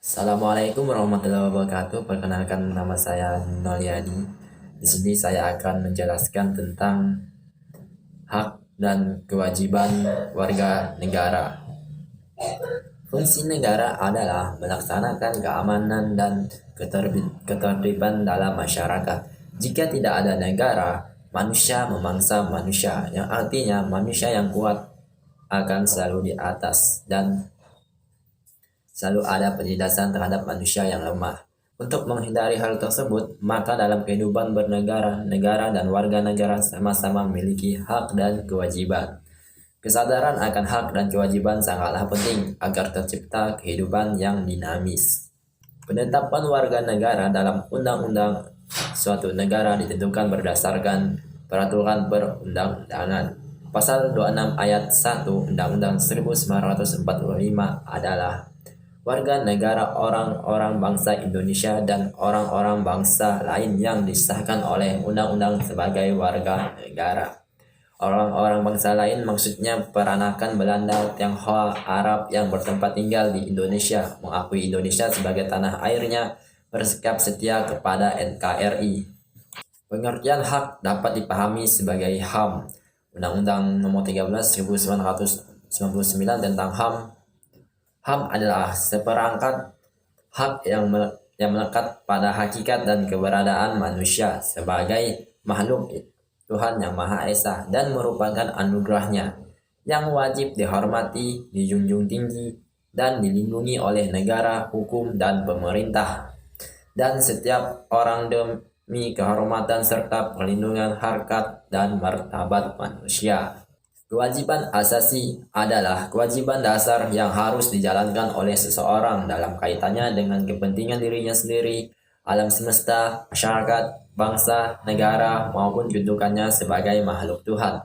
Assalamualaikum warahmatullahi wabarakatuh. Perkenalkan nama saya Nolyadi. Di sini saya akan menjelaskan tentang hak dan kewajiban warga negara. Fungsi negara adalah melaksanakan keamanan dan ketertiban dalam masyarakat. Jika tidak ada negara, manusia memangsa manusia, yang artinya manusia yang kuat akan selalu di atas dan selalu ada penindasan terhadap manusia yang lemah. Untuk menghindari hal tersebut, maka dalam kehidupan bernegara, negara dan warga negara sama-sama memiliki hak dan kewajiban. Kesadaran akan hak dan kewajiban sangatlah penting agar tercipta kehidupan yang dinamis. Penetapan warga negara dalam undang-undang suatu negara ditentukan berdasarkan peraturan perundang-undangan. Pasal 26 ayat 1 Undang-Undang 1945 adalah warga negara orang-orang bangsa Indonesia dan orang-orang bangsa lain yang disahkan oleh undang-undang sebagai warga negara. Orang-orang bangsa lain maksudnya peranakan Belanda, Tionghoa, Arab yang bertempat tinggal di Indonesia, mengakui Indonesia sebagai tanah airnya, bersikap setia kepada NKRI. Pengertian hak dapat dipahami sebagai HAM, Undang-Undang Nomor 13 1999 tentang HAM. HAM adalah seperangkat hak yang melekat pada hakikat dan keberadaan manusia sebagai makhluk Tuhan Yang Maha Esa dan merupakan anugerahnya yang wajib dihormati, dijunjung tinggi, dan dilindungi oleh negara, hukum, dan pemerintah, dan setiap orang demi kehormatan serta perlindungan harkat dan martabat manusia. Kewajiban asasi adalah kewajiban dasar yang harus dijalankan oleh seseorang dalam kaitannya dengan kepentingan dirinya sendiri, alam semesta, masyarakat, bangsa, negara, maupun kedudukannya sebagai makhluk Tuhan.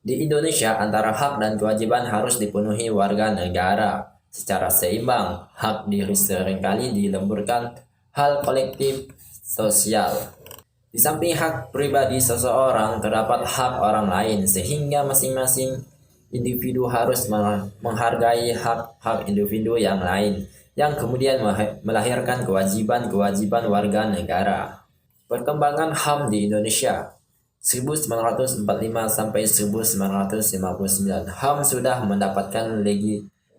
Di Indonesia, antara hak dan kewajiban harus dipenuhi warga negara secara seimbang. Hak diri seringkali dilemburkan hal kolektif sosial. Di samping hak pribadi seseorang, terdapat hak orang lain, sehingga masing-masing individu harus menghargai hak-hak individu yang lain, yang kemudian melahirkan kewajiban-kewajiban warga negara. Perkembangan HAM di Indonesia 1945 sampai 1959. HAM sudah mendapatkan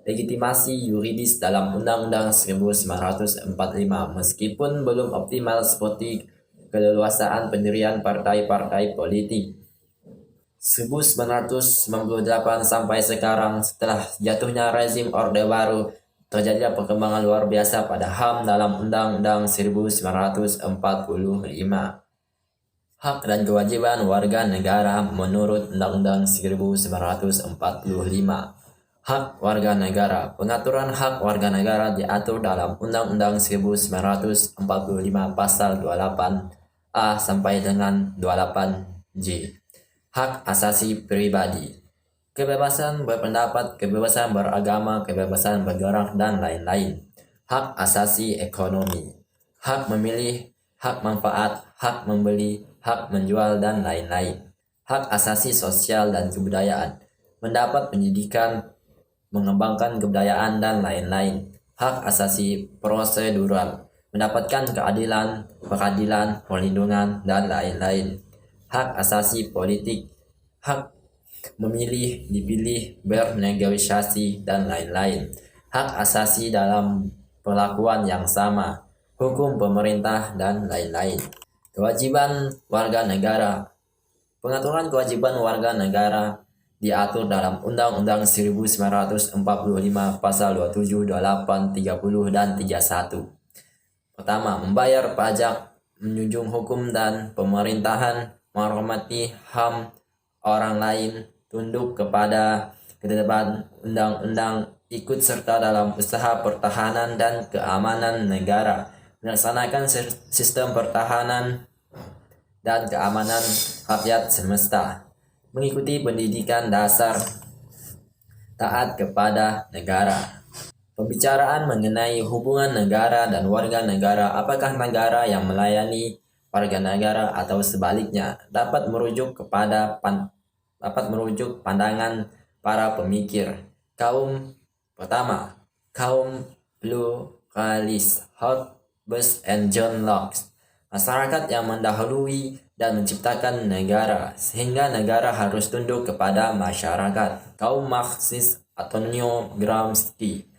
legitimasi yuridis dalam Undang-Undang 1945 meskipun belum optimal seperti keleluasaan pendirian partai-partai politik. 1998 sampai sekarang, setelah jatuhnya rezim Orde Baru, terjadi perkembangan luar biasa pada HAM dalam Undang-Undang 1945. Hak dan kewajiban warga negara menurut Undang-Undang 1945. Hak warga negara. Pengaturan hak warga negara diatur dalam Undang-Undang 1945 pasal 28A sampai dengan 28J. Hak asasi pribadi. Kebebasan berpendapat, kebebasan beragama, kebebasan bergerak, dan lain-lain. Hak asasi ekonomi. Hak memilih, hak manfaat, hak membeli, hak menjual, dan lain-lain. Hak asasi sosial dan kebudayaan. Mendapat pendidikan, mengembangkan kebudayaan, dan lain-lain. Hak asasi prosedural. Mendapatkan keadilan, peradilan, perlindungan, dan lain-lain. Hak asasi politik. Hak memilih, dipilih, bernegosiasi, dan lain-lain. Hak asasi dalam perlakuan yang sama, hukum pemerintah, dan lain-lain. Kewajiban warga negara. Pengaturan kewajiban warga negara diatur dalam Undang-Undang 1945 pasal 27, 28, 30, dan 31. Pertama, membayar pajak, menjunjung hukum dan pemerintahan, menghormati HAM orang lain, tunduk kepada ketetapan undang-undang, ikut serta dalam usaha pertahanan dan keamanan negara, melaksanakan sistem pertahanan dan keamanan rakyat semesta, mengikuti pendidikan dasar, taat kepada negara. Pembicaraan mengenai hubungan negara dan warga negara, apakah negara yang melayani warga negara atau sebaliknya, dapat merujuk pandangan para pemikir. Pertama, kaum Callis, Hobbes, and John Locke. Masyarakat yang mendahului dan menciptakan negara, sehingga negara harus tunduk kepada masyarakat. Kaum Marxis Antonio Gramsci.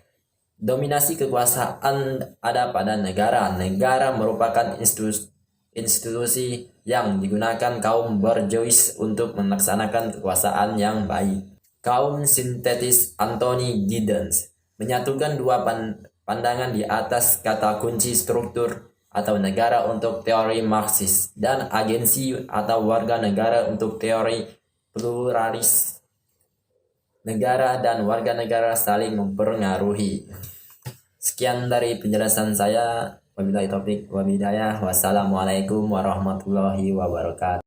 Dominasi kekuasaan ada pada negara. Negara merupakan institusi yang digunakan kaum borjuis untuk melaksanakan kekuasaan yang baik. Kaum sintetis Anthony Giddens menyatukan dua pandangan di atas kata kunci struktur atau negara untuk teori Marxis dan agensi atau warga negara untuk teori pluralis. Negara dan warga negara saling mempengaruhi. Sekian dari penjelasan saya. Wabillahi taufiq wal hidayah. Wassalamualaikum warahmatullahi wabarakatuh.